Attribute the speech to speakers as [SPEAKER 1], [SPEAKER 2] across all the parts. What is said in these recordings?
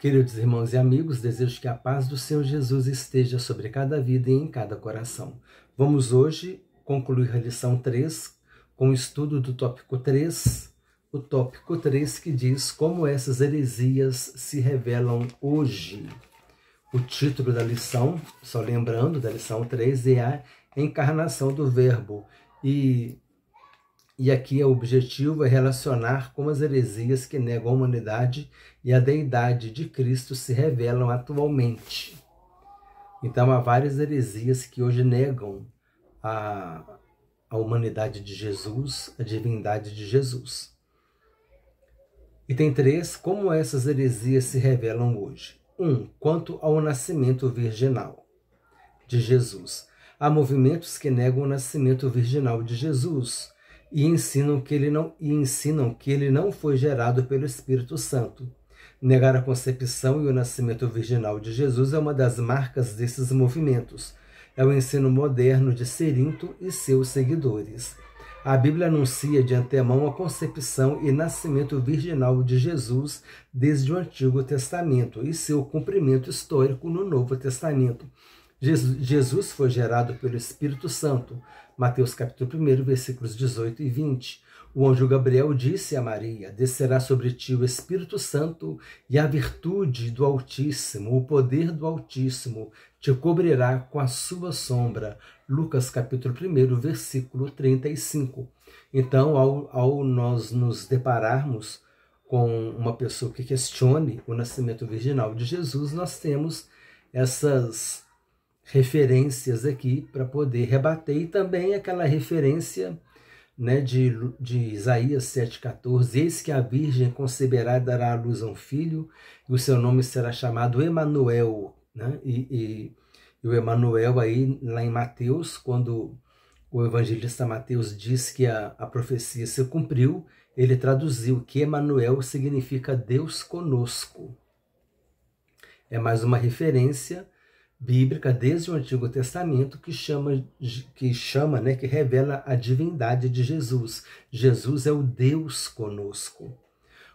[SPEAKER 1] Queridos irmãos e amigos, desejo que a paz do Senhor Jesus esteja sobre cada vida e em cada coração. Vamos hoje concluir a lição 3 com o estudo do tópico 3, o tópico 3 que diz como essas heresias se revelam hoje. O título da lição, só lembrando, da lição 3, é a encarnação do Verbo. E aqui o objetivo é relacionar como as heresias que negam a humanidade e a deidade de Cristo se revelam atualmente. Então há várias heresias que hoje negam a humanidade de Jesus, a divindade de Jesus. E tem 3, como essas heresias se revelam hoje. 1. Quanto ao nascimento virginal de Jesus. Há movimentos que negam o nascimento virginal de Jesus e ensinam que ele não foi gerado pelo Espírito Santo. Negar a concepção e o nascimento virginal de Jesus é uma das marcas desses movimentos. É o ensino moderno de Cerinto e seus seguidores. A Bíblia anuncia de antemão a concepção e nascimento virginal de Jesus desde o Antigo Testamento e seu cumprimento histórico no Novo Testamento. Jesus foi gerado pelo Espírito Santo. Mateus capítulo 1, versículos 18 e 20. O anjo Gabriel disse a Maria: descerá sobre ti o Espírito Santo e a virtude do Altíssimo, o poder do Altíssimo, te cobrirá com a sua sombra. Lucas capítulo 1, versículo 35. Então, ao nós nos depararmos com uma pessoa que questione o nascimento virginal de Jesus, nós temos essas referências aqui para poder rebater, e também aquela referência, né, de Isaías 7,14, eis que a Virgem conceberá e dará à luz a um filho, e o seu nome será chamado Emanuel, né? E o Emanuel aí, lá em Mateus, quando o evangelista Mateus diz que a profecia se cumpriu, ele traduziu que Emanuel significa Deus conosco. É mais uma referência bíblica desde o Antigo Testamento que revela a divindade de Jesus. Jesus é o Deus conosco.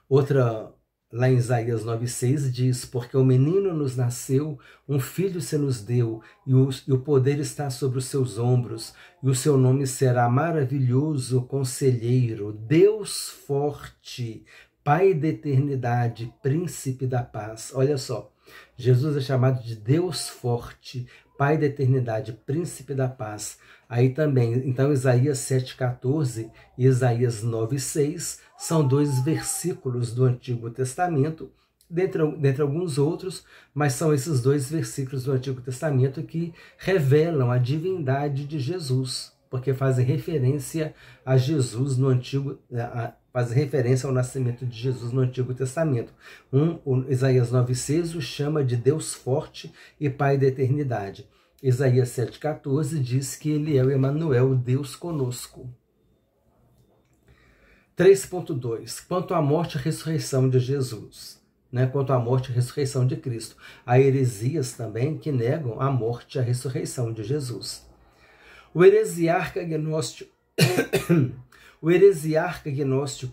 [SPEAKER 1] Outra, lá em Isaías 9,6 diz: porque o menino nos nasceu, um filho se nos deu, e o poder está sobre os seus ombros, e o seu nome será maravilhoso conselheiro, Deus forte, Pai da eternidade, príncipe da paz. Olha só, Jesus é chamado de Deus forte, Pai da eternidade, príncipe da paz. Aí também, então, Isaías 7,14 e Isaías 9,6 são 2 versículos do Antigo Testamento, dentre alguns outros, mas são esses 2 versículos do Antigo Testamento que revelam a divindade de Jesus, porque fazem referência a Jesus no Antigo, faz referência ao nascimento de Jesus no Antigo Testamento. O Isaías 9,6 o chama de Deus forte e Pai da eternidade. Isaías 7,14 diz que ele é o Emanuel, Deus conosco. 3.2. Quanto à morte e ressurreição de Jesus. Quanto à morte e ressurreição de Cristo. Há heresias também que negam a morte e a ressurreição de Jesus. O heresiarca gnóstico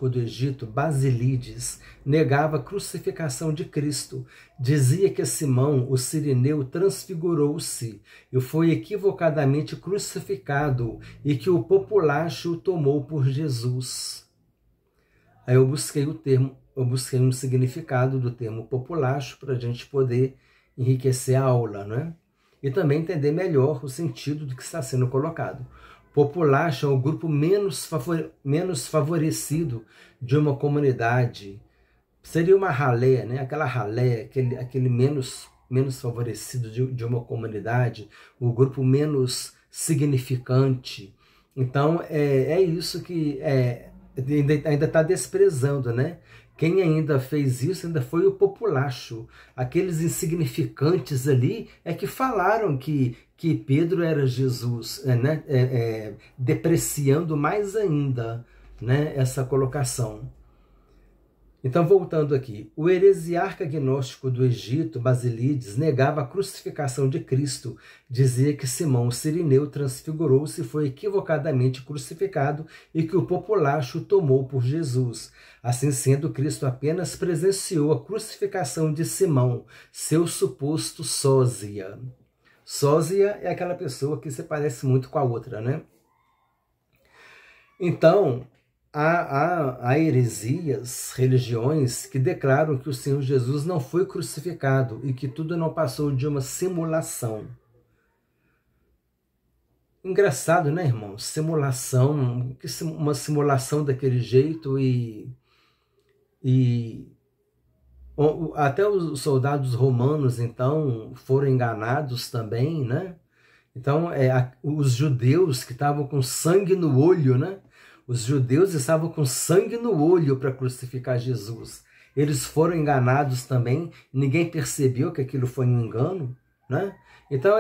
[SPEAKER 1] do Egito, Basílides, negava a crucificação de Cristo. Dizia que Simão, o Cireneu, transfigurou-se e foi equivocadamente crucificado e que o populacho o tomou por Jesus. Aí eu busquei um significado do termo populacho para a gente poder enriquecer a aula, né? E também entender melhor o sentido do que está sendo colocado. Populacho é o grupo menos favorecido de uma comunidade. Seria uma ralé, né? Aquela ralé, aquele menos favorecido de uma comunidade, o grupo menos significante. Então, é isso que ainda está desprezando, né? Quem ainda fez isso ainda foi o populacho. Aqueles insignificantes ali é que falaram que Pedro era Jesus, depreciando mais ainda, né, essa colocação. Então, voltando aqui, o heresiarca gnóstico do Egito, Basílides, negava a crucificação de Cristo. Dizia que Simão Cirineu transfigurou-se e foi equivocadamente crucificado e que o populacho o tomou por Jesus. Assim sendo, Cristo apenas presenciou a crucificação de Simão, seu suposto sósia. Sósia é aquela pessoa que se parece muito com a outra, né? Então, há heresias, religiões que declaram que o Senhor Jesus não foi crucificado e que tudo não passou de uma simulação. Engraçado, né, irmão? Simulação, uma simulação daquele jeito até os soldados romanos, então, foram enganados também, né? Então, os judeus que estavam com sangue no olho, né? Os judeus estavam com sangue no olho para crucificar Jesus. Eles foram enganados também, ninguém percebeu que aquilo foi um engano, né? Então,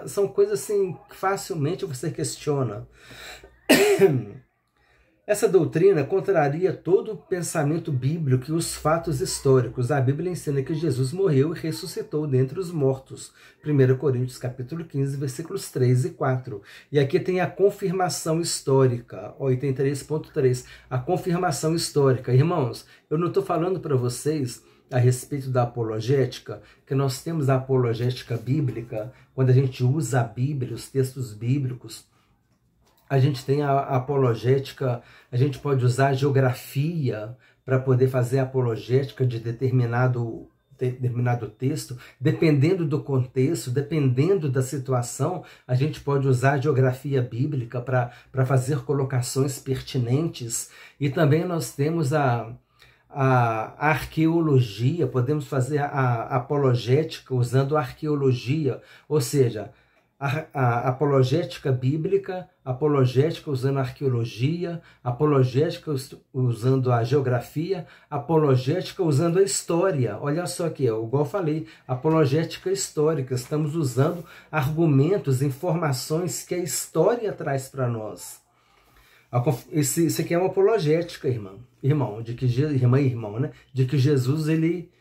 [SPEAKER 1] são coisas assim que facilmente você questiona. Essa doutrina contraria todo o pensamento bíblico e os fatos históricos. A Bíblia ensina que Jesus morreu e ressuscitou dentre os mortos. 1 Coríntios capítulo 15, versículos 3 e 4. E aqui tem a confirmação histórica, item 3.3. A confirmação histórica. Irmãos, eu não estou falando para vocês a respeito da apologética, que nós temos a apologética bíblica, quando a gente usa a Bíblia, os textos bíblicos. A gente tem a apologética, a gente pode usar a geografia para poder fazer a apologética de determinado texto. Dependendo do contexto, dependendo da situação, a gente pode usar a geografia bíblica para fazer colocações pertinentes. E também nós temos a arqueologia, podemos fazer a apologética usando a arqueologia, ou seja, a apologética bíblica, apologética usando a arqueologia, apologética usando a geografia, apologética usando a história. Olha só aqui, igual eu falei, apologética histórica. Estamos usando argumentos, informações que a história traz para nós. Isso aqui é uma apologética, irmão, de que irmão, né? De que Jesus ele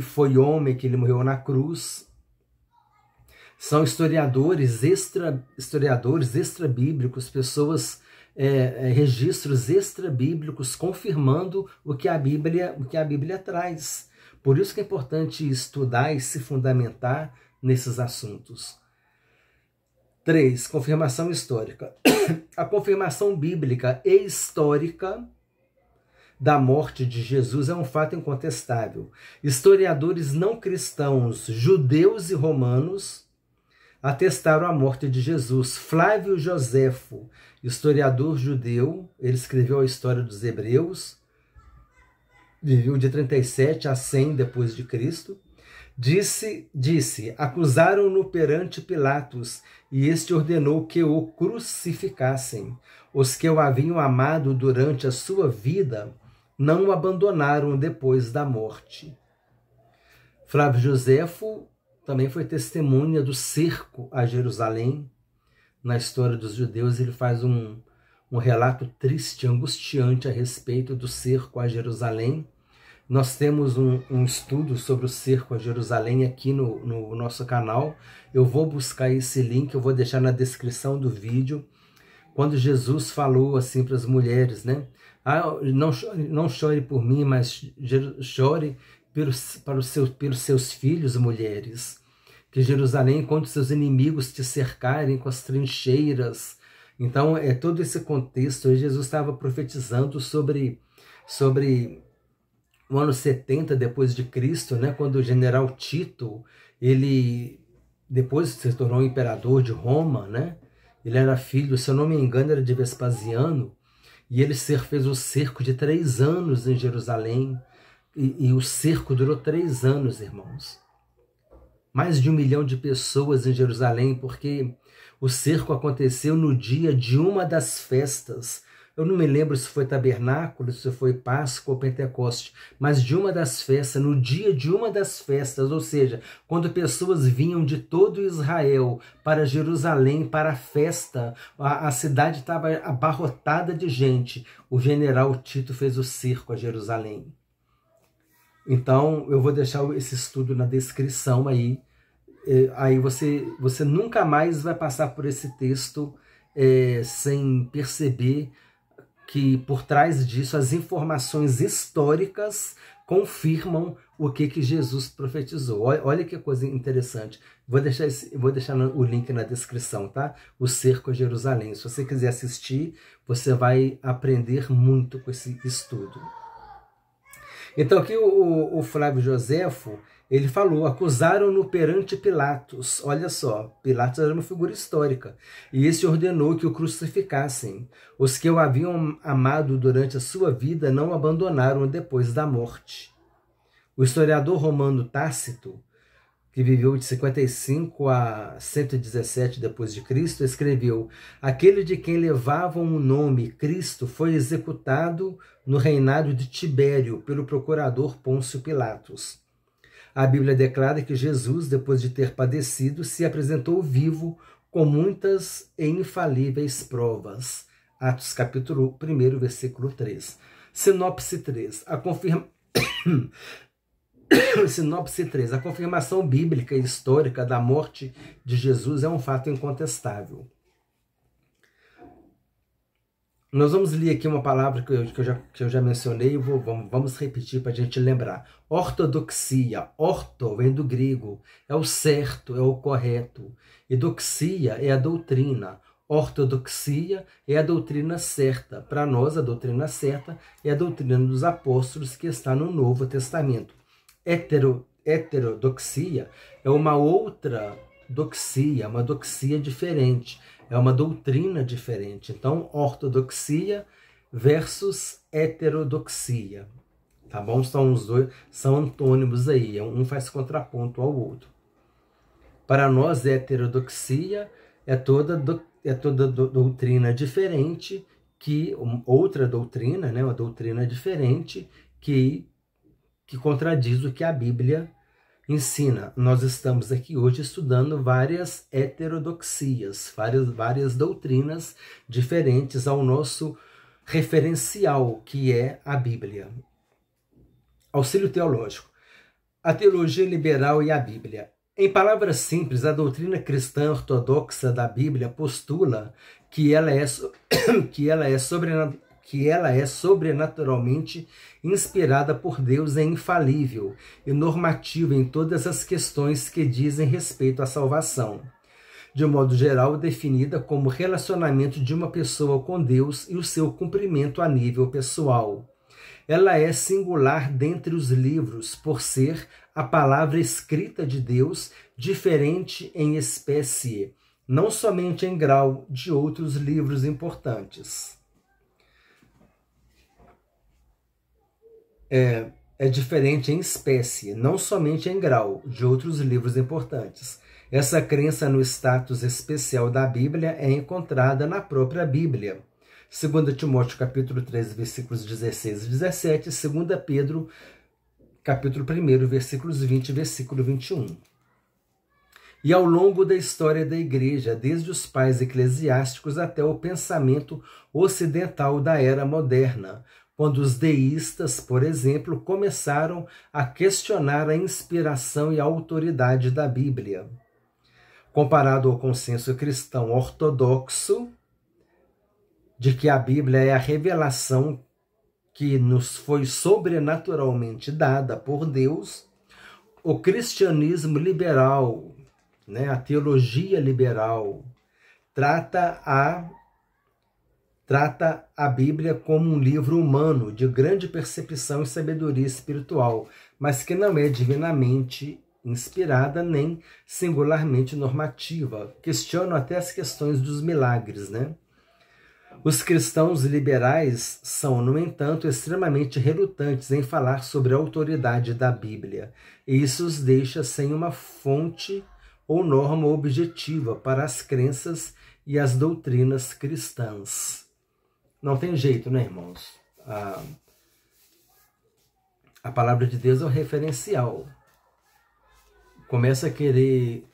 [SPEAKER 1] foi homem, que ele morreu na cruz. São historiadores extra-bíblicos, pessoas, registros extra-bíblicos confirmando o que a Bíblia traz. Por isso que é importante estudar e se fundamentar nesses assuntos. 3. Confirmação histórica. A confirmação bíblica e histórica da morte de Jesus é um fato incontestável. Historiadores não cristãos, judeus e romanos, atestaram a morte de Jesus. Flávio Joséfo, historiador judeu, ele escreveu a história dos hebreus, viveu de 37 a 100 depois de Cristo. Disse, acusaram-no perante Pilatos, e este ordenou que o crucificassem. Os que o haviam amado durante a sua vida não o abandonaram depois da morte. Flávio Joséfo também foi testemunha do cerco a Jerusalém. Na história dos judeus, ele faz um relato triste, angustiante a respeito do cerco a Jerusalém. Nós temos um estudo sobre o cerco a Jerusalém aqui no nosso canal. Eu vou buscar esse link, eu vou deixar na descrição do vídeo. Quando Jesus falou assim para as mulheres, né? Não chore por mim, mas chore pelos seus filhos, mulheres. Que Jerusalém, quando seus inimigos te cercarem com as trincheiras. Então, todo esse contexto. Jesus estava profetizando sobre o ano 70 depois de Cristo, né? Quando o general Tito, ele depois se tornou imperador de Roma, né? Ele era filho, se eu não me engano, era de Vespasiano. E ele fez o cerco de 3 anos em Jerusalém. E o cerco durou 3 anos, irmãos. Mais de 1 milhão de pessoas em Jerusalém, porque o cerco aconteceu no dia de uma das festas. Eu não me lembro se foi tabernáculo, se foi Páscoa ou Pentecoste, mas de uma das festas, no dia de uma das festas, ou seja, quando pessoas vinham de todo Israel para Jerusalém, para a festa, a cidade estava abarrotada de gente. O general Tito fez o cerco a Jerusalém. Então, eu vou deixar esse estudo na descrição aí. Aí você nunca mais vai passar por esse texto sem perceber que por trás disso as informações históricas confirmam o que Jesus profetizou. Olha que coisa interessante. Vou deixar o link na descrição, tá? O Cerco a Jerusalém. Se você quiser assistir, você vai aprender muito com esse estudo. Então aqui o Flávio Joséfo, ele falou, acusaram-no perante Pilatos. Olha só, Pilatos era uma figura histórica. E esse ordenou que o crucificassem. Os que o haviam amado durante a sua vida não o abandonaram depois da morte. O historiador romano Tácito, que viveu de 55 a 117 depois de Cristo, escreveu: aquele de quem levavam o nome Cristo foi executado no reinado de Tibério pelo procurador Pôncio Pilatos. A Bíblia declara que Jesus, depois de ter padecido, se apresentou vivo com muitas e infalíveis provas. Atos capítulo 1, versículo 3. Sinopse 3. Sinopse 3. A confirmação bíblica e histórica da morte de Jesus é um fato incontestável. Nós vamos ler aqui uma palavra que eu já mencionei, vamos repetir para a gente lembrar. Ortodoxia. Orto vem do grego, é o certo, é o correto. E doxia é a doutrina. Ortodoxia é a doutrina certa. Para nós, a doutrina certa é a doutrina dos apóstolos que está no Novo Testamento. Heterodoxia é uma outra doxia, uma doxia diferente. É uma doutrina diferente. Então, ortodoxia versus heterodoxia. Tá bom? São os dois, são antônimos aí. Um faz contraponto ao outro. Para nós, heterodoxia é toda doutrina diferente, que outra doutrina, né? Uma doutrina diferente que contradiz o que a Bíblia ensina. Nós estamos aqui hoje estudando várias heterodoxias, várias doutrinas diferentes ao nosso referencial, que é a Bíblia. Auxílio teológico. A teologia liberal e a Bíblia. Em palavras simples, a doutrina cristã ortodoxa da Bíblia postula que ela é sobrenaturalmente inspirada por Deus, é infalível e normativa em todas as questões que dizem respeito à salvação. De modo geral, definida como relacionamento de uma pessoa com Deus e o seu cumprimento a nível pessoal. Ela é singular dentre os livros por ser a palavra escrita de Deus, diferente em espécie, não somente em grau, de outros livros importantes. É diferente em espécie, não somente em grau, de outros livros importantes. Essa crença no status especial da Bíblia é encontrada na própria Bíblia. 2 Timóteo capítulo 3, versículos 16 e 17, 2 Pedro capítulo 1, versículos 20 e versículo 21. E ao longo da história da Igreja, desde os pais eclesiásticos até o pensamento ocidental da era moderna, quando os deístas, por exemplo, começaram a questionar a inspiração e a autoridade da Bíblia. Comparado ao consenso cristão ortodoxo, de que a Bíblia é a revelação que nos foi sobrenaturalmente dada por Deus, o cristianismo liberal, né, a teologia liberal, trata a Bíblia como um livro humano de grande percepção e sabedoria espiritual, mas que não é divinamente inspirada nem singularmente normativa. Questionam até as questões dos milagres, né? Os cristãos liberais são, no entanto, extremamente relutantes em falar sobre a autoridade da Bíblia, e isso os deixa sem uma fonte ou norma objetiva para as crenças e as doutrinas cristãs. Não tem jeito, né, irmãos? A palavra de Deus é o referencial. Começa a querer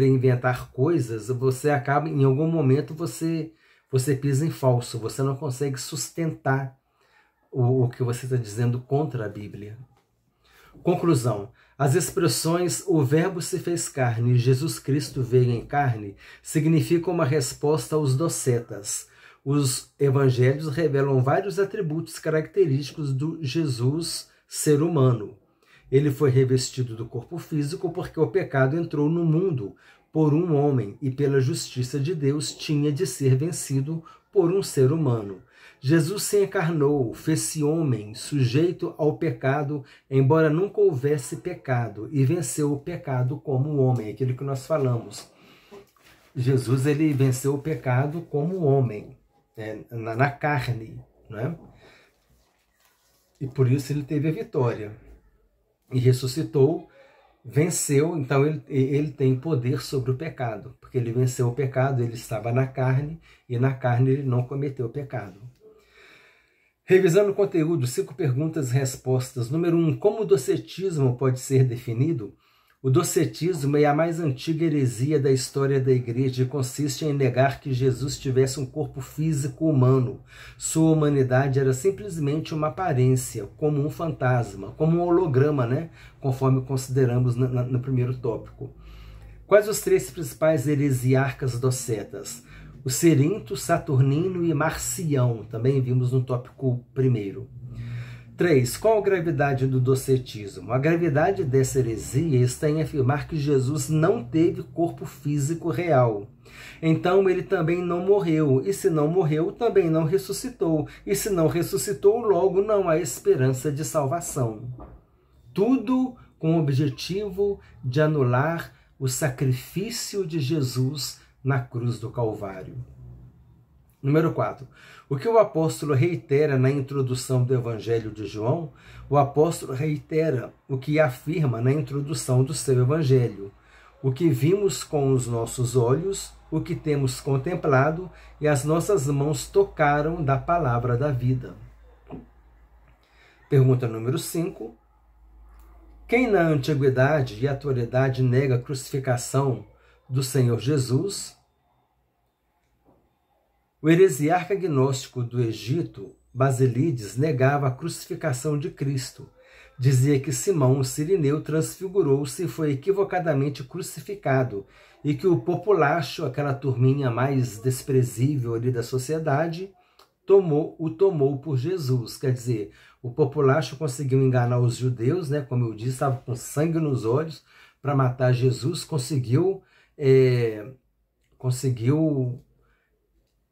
[SPEAKER 1] inventar coisas, você acaba, em algum momento, você pisa em falso, você não consegue sustentar o que você está dizendo contra a Bíblia. Conclusão. As expressões "o Verbo se fez carne" e "Jesus Cristo veio em carne" significam uma resposta aos docetas. Os evangelhos revelam vários atributos característicos do Jesus ser humano. Ele foi revestido do corpo físico porque o pecado entrou no mundo por um homem e pela justiça de Deus tinha de ser vencido por um ser humano. Jesus se encarnou, fez-se homem, sujeito ao pecado, embora nunca houvesse pecado, e venceu o pecado como homem, aquilo que nós falamos. Jesus, ele venceu o pecado como homem, na carne, né? E por isso ele teve a vitória. E ressuscitou, venceu, então ele tem poder sobre o pecado, porque ele venceu o pecado, ele estava na carne, e na carne ele não cometeu o pecado. Revisando o conteúdo, 5 perguntas e respostas. Número 1, como o docetismo pode ser definido? O docetismo é a mais antiga heresia da história da igreja e consiste em negar que Jesus tivesse um corpo físico humano. Sua humanidade era simplesmente uma aparência, como um fantasma, como um holograma, né? Conforme consideramos no primeiro tópico. Quais os 3 principais heresiarcas docetas? O Cerinto, Saturnino e Marcião, também vimos no tópico 1º. 3. Qual a gravidade do docetismo? A gravidade dessa heresia está em afirmar que Jesus não teve corpo físico real. Então ele também não morreu, e se não morreu, também não ressuscitou, e se não ressuscitou, logo não há esperança de salvação. Tudo com o objetivo de anular o sacrifício de Jesus na cruz do Calvário. Número 4. O que o apóstolo reitera na introdução do Evangelho de João, o apóstolo reitera o que afirma na introdução do seu Evangelho. O que vimos com os nossos olhos, o que temos contemplado e as nossas mãos tocaram da palavra da vida. Pergunta número 5. Quem na antiguidade e atualidade nega a crucificação do Senhor Jesus? O heresiarca gnóstico do Egito, Basílides, negava a crucificação de Cristo. Dizia que Simão, o sirineu, transfigurou-se e foi equivocadamente crucificado, e que o populacho, aquela turminha mais desprezível ali da sociedade, o tomou por Jesus. Quer dizer, o populacho conseguiu enganar os judeus, né? Como eu disse, estava com sangue nos olhos para matar Jesus, conseguiu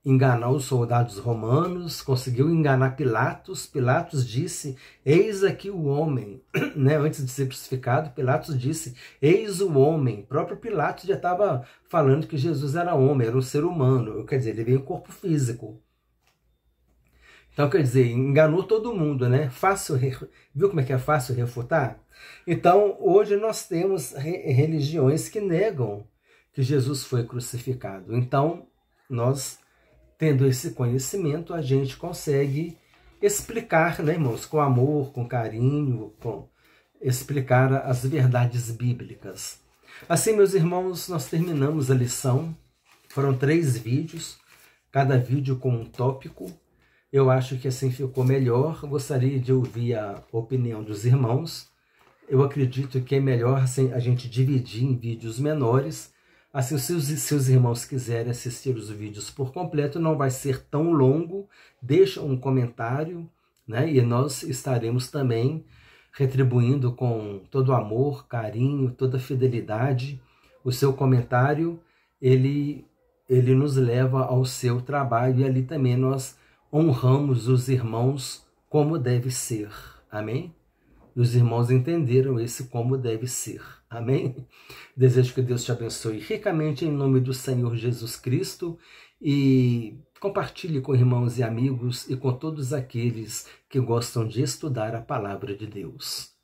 [SPEAKER 1] enganar os soldados romanos, conseguiu enganar Pilatos. Pilatos disse, eis aqui o homem, né? Antes de ser crucificado, Pilatos disse, eis o homem. O próprio Pilatos já estava falando que Jesus era homem, era um ser humano, quer dizer, ele veio em corpo físico. Então, quer dizer, enganou todo mundo, né? Viu como é que é fácil refutar? Então, hoje nós temos religiões que negam que Jesus foi crucificado. Então, nós, tendo esse conhecimento, a gente consegue explicar, né, irmãos, com amor, com carinho, explicar as verdades bíblicas. Assim, meus irmãos, nós terminamos a lição. Foram 3 vídeos, cada vídeo com um tópico. Eu acho que assim ficou melhor. Gostaria de ouvir a opinião dos irmãos. Eu acredito que é melhor assim, a gente dividir em vídeos menores. Assim, se os irmãos quiserem assistir os vídeos por completo, não vai ser tão longo. Deixa um comentário, né? E nós estaremos também retribuindo com todo amor, carinho, toda fidelidade. O seu comentário, ele nos leva ao seu trabalho, e ali também nós honramos os irmãos como deve ser. Amém? E os irmãos entenderam esse como deve ser. Amém? Desejo que Deus te abençoe ricamente em nome do Senhor Jesus Cristo, e compartilhe com irmãos e amigos e com todos aqueles que gostam de estudar a palavra de Deus.